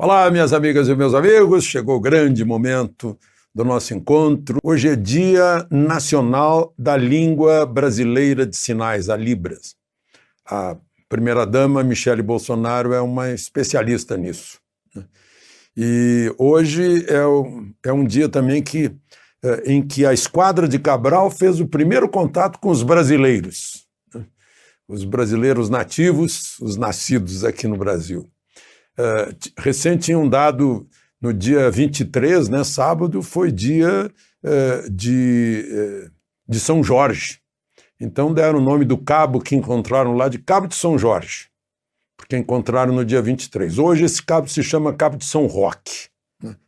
Olá, minhas amigas e meus amigos, chegou o grande momento do nosso encontro. Hoje é Dia Nacional da Língua Brasileira de Sinais, a Libras. A primeira-dama, Michele Bolsonaro, é uma especialista nisso. E hoje é um dia também em que a Esquadra de Cabral fez o primeiro contato com os brasileiros, os brasileiros nativos, os nascidos aqui no Brasil. Recente tinham dado, no dia 23, né, sábado, foi dia de São Jorge. Então deram o nome do cabo que encontraram lá de Cabo de São Jorge, porque encontraram no dia 23. Hoje esse cabo se chama Cabo de São Roque.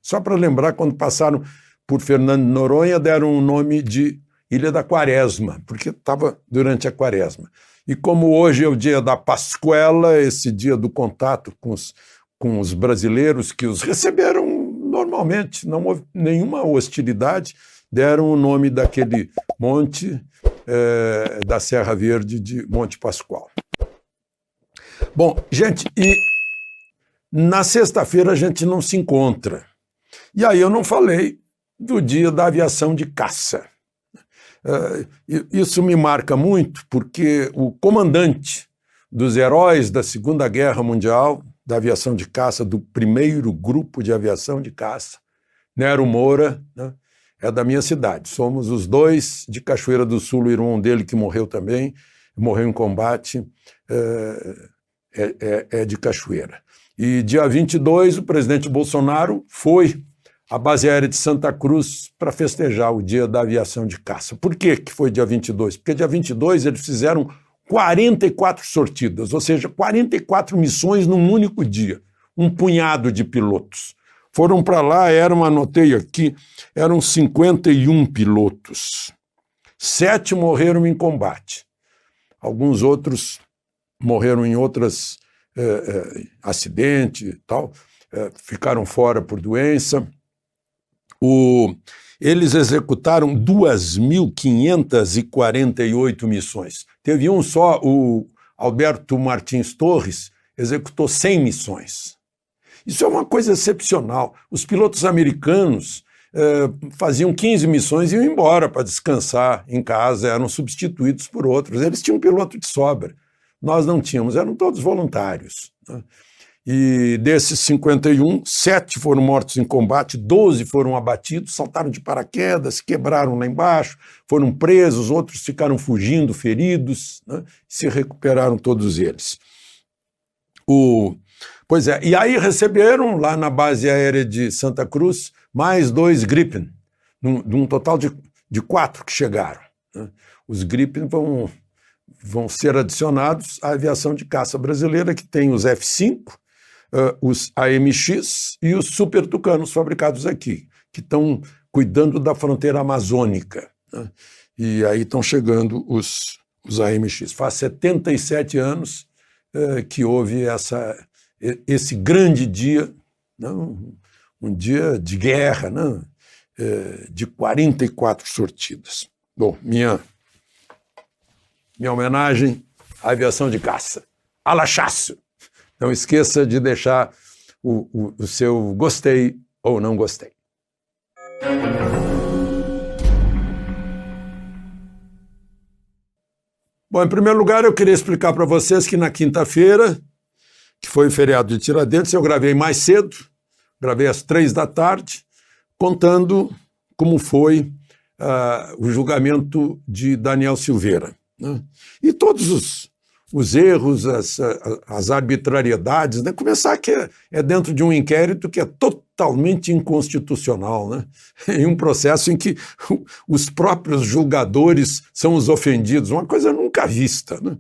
Só para lembrar, quando passaram por Fernando de Noronha, deram o nome de Ilha da Quaresma, porque estava durante a Quaresma. E como hoje é o dia da Pascuela, esse dia do contato com os brasileiros que os receberam normalmente, não houve nenhuma hostilidade, deram o nome daquele monte da Serra Verde de Monte Pascoal. Bom, gente, e na sexta-feira a gente não se encontra. E aí eu não falei do dia da aviação de caça. Isso me marca muito porque o comandante dos heróis da Segunda Guerra Mundial, da aviação de caça, do primeiro grupo de aviação de caça, Nero Moura, né, é da minha cidade. Somos os dois de Cachoeira do Sul, o irmão dele que morreu também, morreu em combate, é de Cachoeira. E dia 22, o presidente Bolsonaro foi à base aérea de Santa Cruz para festejar o dia da aviação de caça. Por que foi dia 22? Porque dia 22 eles fizeram 44 sortidas, ou seja, 44 missões num único dia, um punhado de pilotos. Foram para lá, anotei aqui, eram 51 pilotos. 7 morreram em combate. Alguns outros morreram em outros acidentes e tal, ficaram fora por doença. Eles executaram 2.548 missões. Teve um só, o Alberto Martins Torres, executou 100 missões. Isso é uma coisa excepcional. Os pilotos americanos faziam 15 missões e iam embora para descansar em casa, eram substituídos por outros. Eles tinham um piloto de sobra. Nós não tínhamos, eram todos voluntários, né? E desses 51, 7 foram mortos em combate, 12 foram abatidos, saltaram de paraquedas, quebraram lá embaixo, foram presos, outros ficaram fugindo, feridos, né? Se recuperaram todos eles. Pois é, e aí receberam lá na base aérea de Santa Cruz mais 2 Gripen, num total de 4 que chegaram, né? Os Gripen vão ser adicionados à aviação de caça brasileira, que tem os F-5, os AMX e os Super Tucanos fabricados aqui, que estão cuidando da fronteira amazônica, né? E aí estão chegando os AMX. Faz 77 anos que houve esse grande dia, não, um dia de guerra, não, de 44 sortidas. Bom, minha homenagem à aviação de caça. Alachaço! Não esqueça de deixar o seu gostei ou não gostei. Bom, em primeiro lugar, eu queria explicar para vocês que na quinta-feira, que foi o feriado de Tiradentes, eu gravei mais cedo, gravei às 3 da tarde, contando como foi o julgamento de Daniel Silveira, né? E todos os erros, as arbitrariedades, né? Começar que é dentro de um inquérito que é totalmente inconstitucional, né? Em um processo em que os próprios julgadores são os ofendidos, uma coisa nunca vista, né?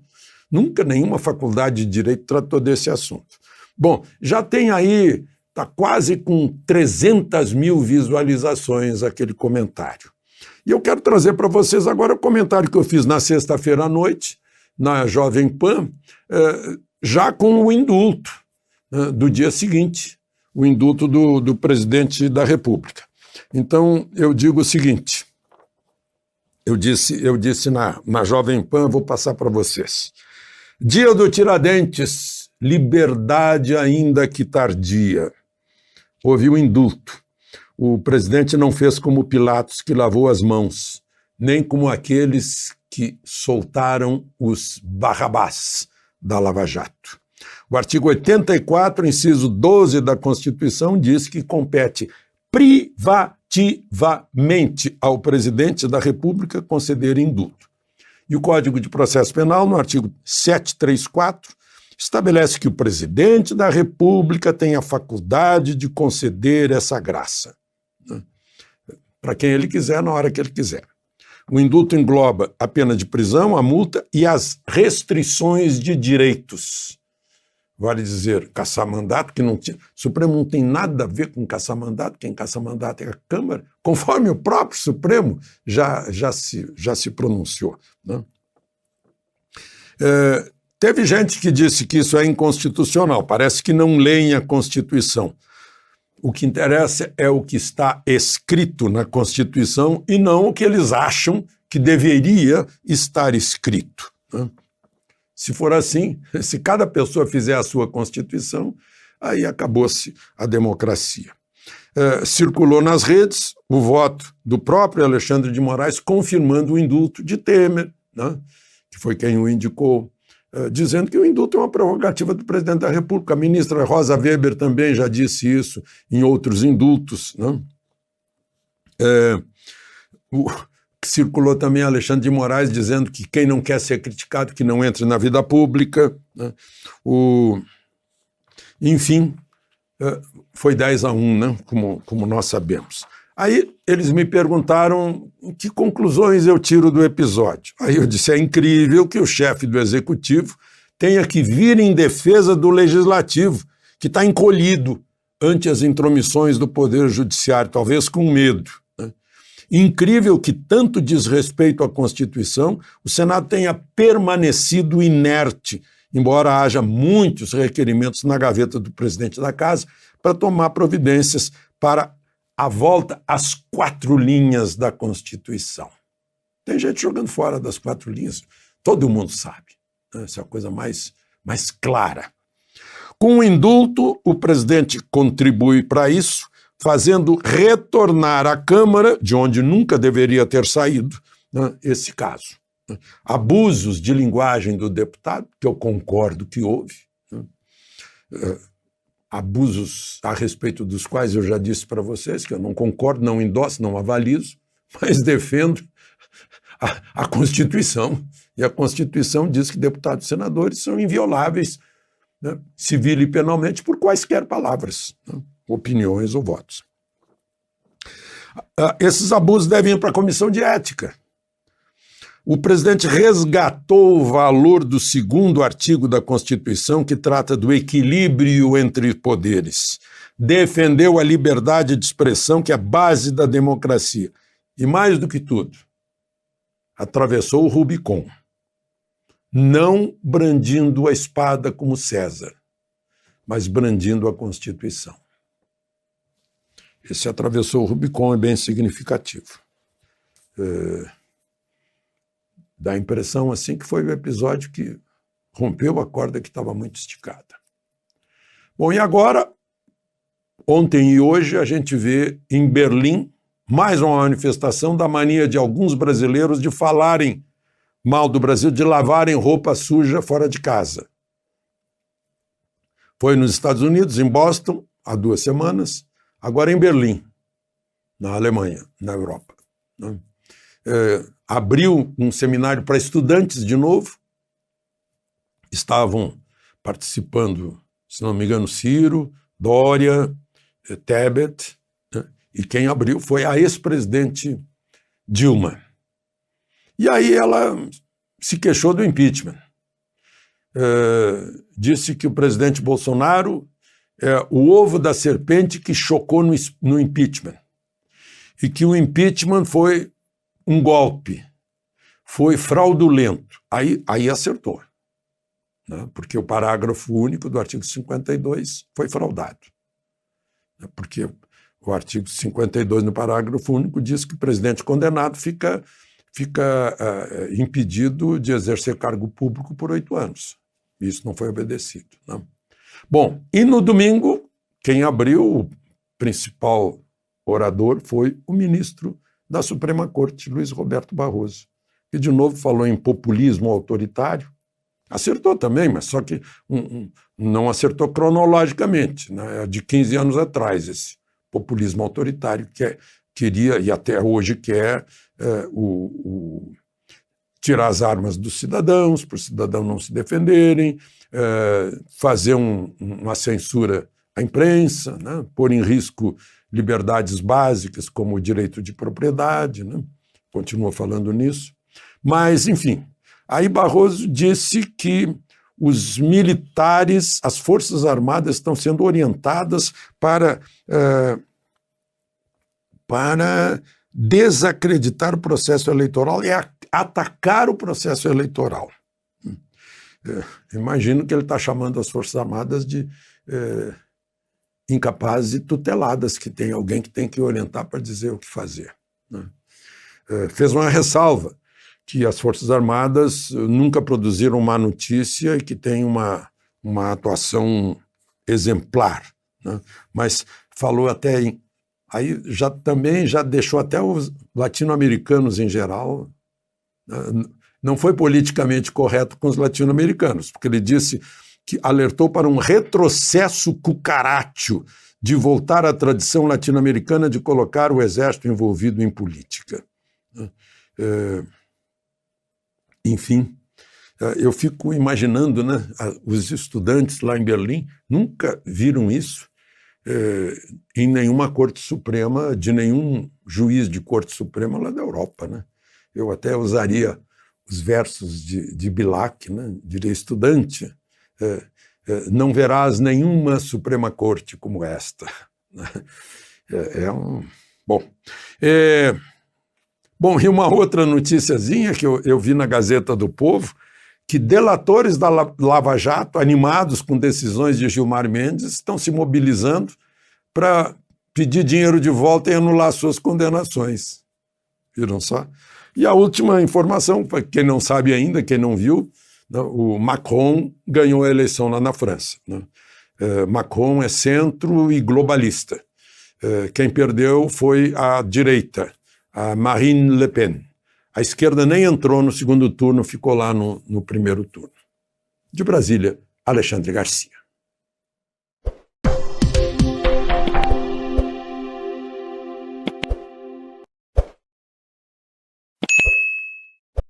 Nunca nenhuma faculdade de direito tratou desse assunto. Bom, já tem aí, está quase com 300 mil visualizações aquele comentário. E eu quero trazer para vocês agora o comentário que eu fiz na sexta-feira à noite, na Jovem Pan, já com o indulto do dia seguinte, o indulto do presidente da República. Então, eu digo o seguinte, eu disse na Jovem Pan, vou passar para vocês. Dia do Tiradentes, liberdade ainda que tardia. houve o indulto. O presidente não fez como Pilatos, que lavou as mãos, nem como aqueles que soltaram os Barrabás da Lava Jato. O artigo 84, inciso 12 da Constituição, diz que compete privativamente ao presidente da República conceder indulto. E o Código de Processo Penal, no artigo 734, estabelece que o presidente da República tem a faculdade de conceder essa graça, né, para quem ele quiser, na hora que ele quiser. O indulto engloba a pena de prisão, a multa e as restrições de direitos. Vale dizer, caçar mandato, que não tinha, o Supremo não tem nada a ver com caçar mandato, quem caça mandato é a Câmara, conforme o próprio Supremo já se pronunciou, né? Teve gente que disse que isso é inconstitucional, parece que não leem a Constituição. O que interessa é o que está escrito na Constituição e não o que eles acham que deveria estar escrito, né? Se for assim, se cada pessoa fizer a sua Constituição, aí acabou-se a democracia. Circulou nas redes o voto do próprio Alexandre de Moraes confirmando o indulto de Temer, né, que foi quem o indicou, dizendo que o indulto é uma prerrogativa do presidente da República. A ministra Rosa Weber também já disse isso em outros indultos, né? Circulou também Alexandre de Moraes dizendo que quem não quer ser criticado, que não entre na vida pública, né? Enfim, foi 10-1, né? Como nós sabemos. Aí eles me perguntaram que conclusões eu tiro do episódio. Aí eu disse, é incrível que o chefe do Executivo tenha que vir em defesa do Legislativo, que está encolhido ante as intromissões do Poder Judiciário, talvez com medo. Incrível que tanto desrespeito à Constituição, o Senado tenha permanecido inerte, embora haja muitos requerimentos na gaveta do presidente da Casa para tomar providências para a volta às 4 linhas da Constituição. Tem gente jogando fora das 4 linhas, todo mundo sabe, né? Essa é a coisa mais clara. Com o indulto, o presidente contribui para isso, fazendo retornar à Câmara, de onde nunca deveria ter saído, né, esse caso. Abusos de linguagem do deputado, que eu concordo que houve, né, abusos a respeito dos quais eu já disse para vocês que eu não concordo, não endosso, não avalizo, mas defendo a Constituição. E a Constituição diz que deputados e senadores são invioláveis, né, civil e penalmente, por quaisquer palavras, né, opiniões ou votos. Esses abusos devem ir para a Comissão de Ética. O presidente resgatou o valor do 2º artigo da Constituição, que trata do equilíbrio entre poderes. Defendeu a liberdade de expressão, que é a base da democracia. E mais do que tudo, atravessou o Rubicon, não brandindo a espada como César, mas brandindo a Constituição. Esse atravessou o Rubicon é bem significativo. Dá a impressão assim que foi o episódio que rompeu a corda que estava muito esticada. Bom, e agora, ontem e hoje, a gente vê em Berlim mais uma manifestação da mania de alguns brasileiros de falarem mal do Brasil, de lavarem roupa suja fora de casa. Foi nos Estados Unidos, em Boston, há 2 semanas, agora em Berlim, na Alemanha, na Europa, né? Abriu um seminário para estudantes de novo, estavam participando, se não me engano, Ciro, Dória, Tebet, né? E quem abriu foi a ex-presidente Dilma. E aí ela se queixou do impeachment. Disse que o presidente Bolsonaro é o ovo da serpente que chocou no impeachment. E que o impeachment foi um golpe, foi fraudulento. Aí acertou, né? Porque o parágrafo único do artigo 52 foi fraudado. Porque o artigo 52, no parágrafo único, diz que o presidente condenado fica impedido de exercer cargo público por 8 anos. Isso não foi obedecido, né? Bom, e no domingo, quem abriu, principal orador foi o ministro da Suprema Corte, Luiz Roberto Barroso, que de novo falou em populismo autoritário. Acertou também, mas só que não acertou cronologicamente, né? É de 15 anos atrás, esse populismo autoritário que queria, e até hoje quer, tirar as armas dos cidadãos, para os cidadãos não se defenderem, fazer uma censura à imprensa, né? Pôr em risco liberdades básicas como o direito de propriedade, né? Continua falando nisso. Mas, enfim, aí Barroso disse que os militares, as Forças Armadas estão sendo orientadas para desacreditar o processo eleitoral e atacar o processo eleitoral. Imagino que ele está chamando as Forças Armadas de incapazes e tuteladas, que tem alguém que tem que orientar para dizer o que fazer, né? Fez uma ressalva que as Forças Armadas nunca produziram uma notícia e que tem uma atuação exemplar, né? Mas falou até em... Aí também já deixou até os latino-americanos em geral... Não foi politicamente correto com os latino-americanos, porque ele disse que alertou para um retrocesso cucarácio de voltar à tradição latino-americana de colocar o exército envolvido em política. Enfim, eu fico imaginando, né, os estudantes lá em Berlim nunca viram isso em nenhuma Corte Suprema, de nenhum juiz de Corte Suprema lá da Europa, né? Eu até usaria os versos de Bilac, né? Diria: estudante, não verás nenhuma Suprema Corte como esta. Bom, e uma outra noticiazinha que eu vi na Gazeta do Povo, que delatores da Lava Jato, animados com decisões de Gilmar Mendes, estão se mobilizando para pedir dinheiro de volta e anular suas condenações. Viram só? E a última informação, para quem não sabe ainda, quem não viu, o Macron ganhou a eleição lá na França, né? Macron é centro e globalista. Quem perdeu foi a direita, a Marine Le Pen. A esquerda nem entrou no segundo turno, ficou lá no primeiro turno. De Brasília, Alexandre Garcia.